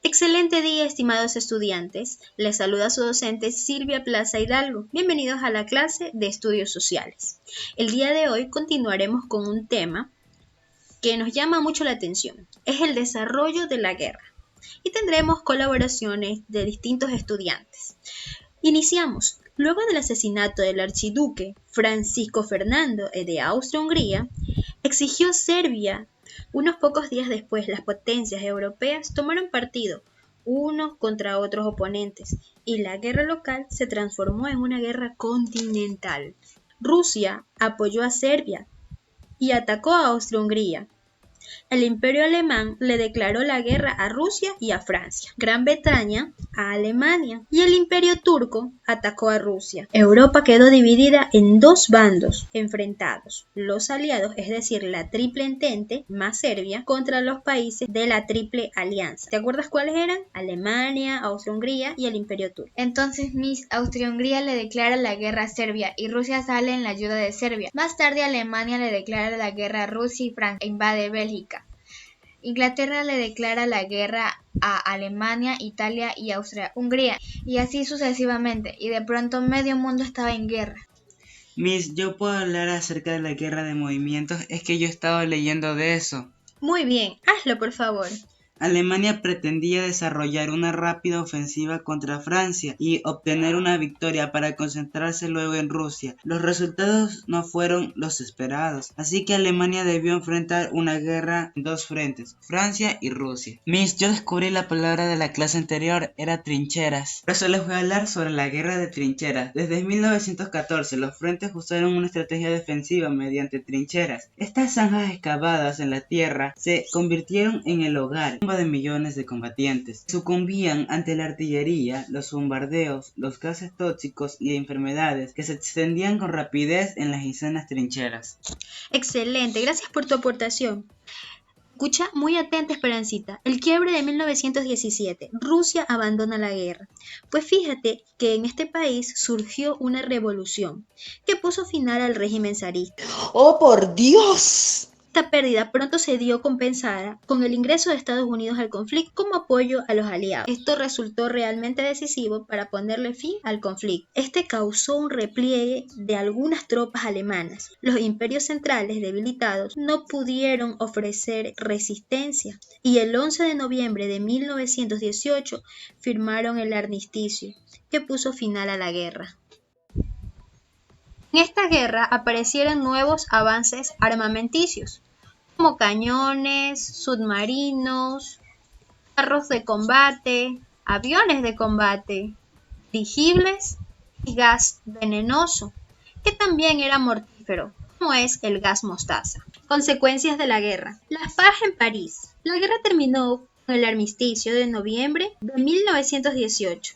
Excelente día, estimados estudiantes. Les saluda su docente Silvia Plaza Hidalgo. Bienvenidos a la clase de Estudios Sociales. El día de hoy continuaremos con un tema que nos llama mucho la atención. Es el desarrollo de la guerra. Y tendremos colaboraciones de distintos estudiantes. Iniciamos. Luego del asesinato del archiduque Francisco Fernando de Austria-Hungría, exigió Serbia. Unos pocos días después, las potencias europeas tomaron partido unos contra otros oponentes y la guerra local se transformó en una guerra continental. Rusia apoyó a Serbia y atacó a Austria-Hungría. El Imperio Alemán le declaró la guerra a Rusia y a Francia, Gran Bretaña a Alemania y el Imperio Turco atacó a Rusia. Europa quedó dividida en dos bandos enfrentados, los aliados, es decir, la Triple Entente más Serbia, contra los países de la Triple Alianza. ¿Te acuerdas cuáles eran? Alemania, Austria-Hungría y el Imperio Turco. Entonces Austria-Hungría le declara la guerra a Serbia y Rusia sale en la ayuda de Serbia. Más tarde Alemania le declara la guerra a Rusia y Francia e invade Bélgica. Inglaterra le declara la guerra a Alemania, Italia y Austria-Hungría, y así sucesivamente, y de pronto medio mundo estaba en guerra. Miss, yo puedo hablar acerca de la guerra de movimientos, es que yo he estado leyendo de eso. Muy bien, hazlo por favor. Alemania pretendía desarrollar una rápida ofensiva contra Francia y obtener una victoria para concentrarse luego en Rusia. Los resultados no fueron los esperados, así que Alemania debió enfrentar una guerra en dos frentes, Francia y Rusia. Miss, yo descubrí la palabra de la clase anterior, era trincheras. Por eso les voy a hablar sobre la guerra de trincheras. Desde 1914 los frentes usaron una estrategia defensiva mediante trincheras. Estas zanjas excavadas en la tierra se convirtieron en el hogar de millones de combatientes. Sucumbían ante la artillería, los bombardeos, los gases tóxicos y enfermedades que se extendían con rapidez en las insanas trincheras. Excelente, gracias por tu aportación. Escucha muy atenta, Esperancita. El quiebre de 1917. Rusia abandona la guerra. Pues fíjate que en este país surgió una revolución que puso final al régimen zarista. ¡Oh, por Dios! Esta pérdida pronto se dio compensada con el ingreso de Estados Unidos al conflicto como apoyo a los aliados. Esto resultó realmente decisivo para ponerle fin al conflicto. Este causó un repliegue de algunas tropas alemanas. Los imperios centrales debilitados no pudieron ofrecer resistencia y el 11 de noviembre de 1918 firmaron el armisticio que puso final a la guerra. En esta guerra aparecieron nuevos avances armamenticios, como cañones, submarinos, carros de combate, aviones de combate, dirigibles y gas venenoso, que también era mortífero, como es el gas mostaza. Consecuencias de la guerra. La paz en París. La guerra terminó con el armisticio de noviembre de 1918.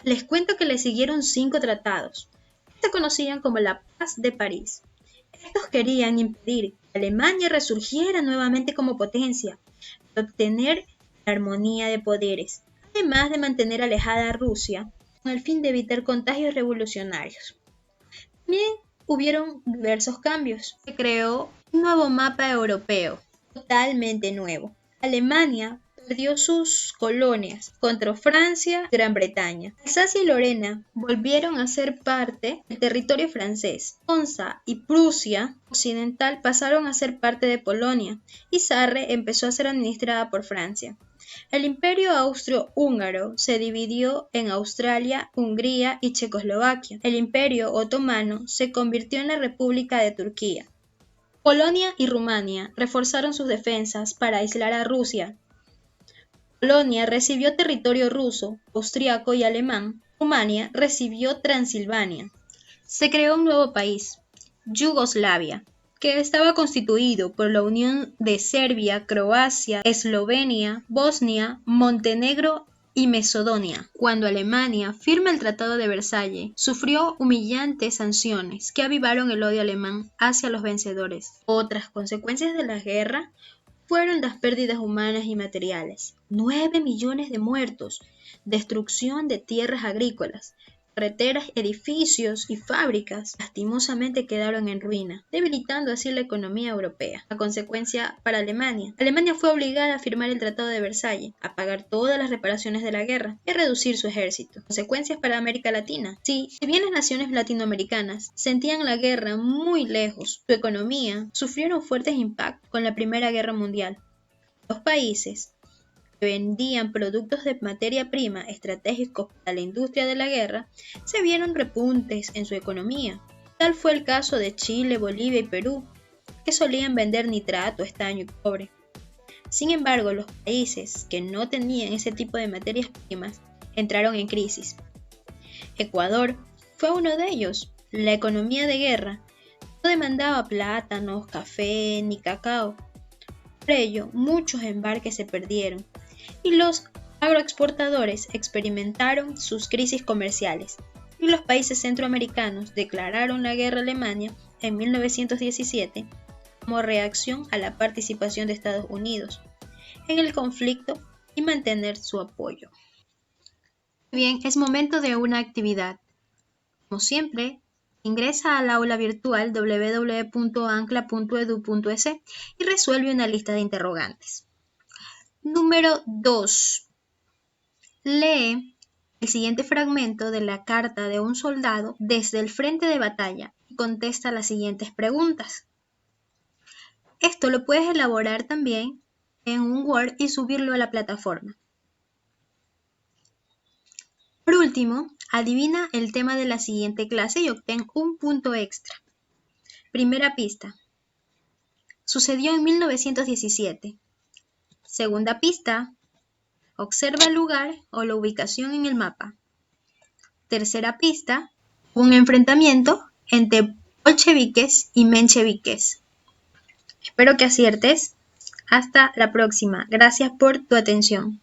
Les cuento que le siguieron 5 tratados, que se conocían como la Paz de París. Estos querían impedir que Alemania resurgiera nuevamente como potencia, para obtener la armonía de poderes, además de mantener alejada a Rusia con el fin de evitar contagios revolucionarios. También hubieron diversos cambios. Se creó un nuevo mapa europeo, totalmente nuevo. Alemania perdió sus colonias contra Francia y Gran Bretaña. Alsacia y Lorena volvieron a ser parte del territorio francés. Ponza y Prusia Occidental pasaron a ser parte de Polonia y Sarre empezó a ser administrada por Francia. El Imperio Austro-Húngaro se dividió en Australia, Hungría y Checoslovaquia. El Imperio Otomano se convirtió en la República de Turquía. Polonia y Rumania reforzaron sus defensas para aislar a Rusia. Polonia recibió territorio ruso, austriaco y alemán. Rumania recibió Transilvania. Se creó un nuevo país, Yugoslavia, que estaba constituido por la unión de Serbia, Croacia, Eslovenia, Bosnia, Montenegro y Macedonia. Cuando Alemania firma el Tratado de Versalles, sufrió humillantes sanciones que avivaron el odio alemán hacia los vencedores. Otras consecuencias de la guerra fueron las pérdidas humanas y materiales, 9 millones de muertos, destrucción de tierras agrícolas, Carreteras, edificios y fábricas lastimosamente quedaron en ruina, debilitando así la economía europea. La consecuencia para Alemania. Alemania fue obligada a firmar el Tratado de Versalles, a pagar todas las reparaciones de la guerra y a reducir su ejército. Consecuencias para América Latina. Si bien las naciones latinoamericanas sentían la guerra muy lejos, su economía sufrieron fuertes impactos con la Primera Guerra Mundial. Los países que vendían productos de materia prima estratégicos para la industria de la guerra, se vieron repuntes en su economía. Tal fue el caso de Chile, Bolivia y Perú, que solían vender nitrato, estaño y cobre. Sin embargo, los países que no tenían ese tipo de materias primas entraron en crisis. Ecuador fue uno de ellos. La economía de guerra no demandaba plátanos, café ni cacao. Por ello, muchos embarques se perdieron y los agroexportadores experimentaron sus crisis comerciales, y los países centroamericanos declararon la guerra a Alemania en 1917 como reacción a la participación de Estados Unidos en el conflicto y mantener su apoyo. Bien, es momento de una actividad. Como siempre, ingresa al aula virtual www.ancla.edu.es y resuelve una lista de interrogantes. Número 2. Lee el siguiente fragmento de la carta de un soldado desde el frente de batalla y contesta las siguientes preguntas. Esto lo puedes elaborar también en un Word y subirlo a la plataforma. Por último, adivina el tema de la siguiente clase y obtén un punto extra. Primera pista. Sucedió en 1917. Segunda pista. Observa el lugar o la ubicación en el mapa. Tercera pista. Un enfrentamiento entre bolcheviques y mencheviques. Espero que aciertes. Hasta la próxima. Gracias por tu atención.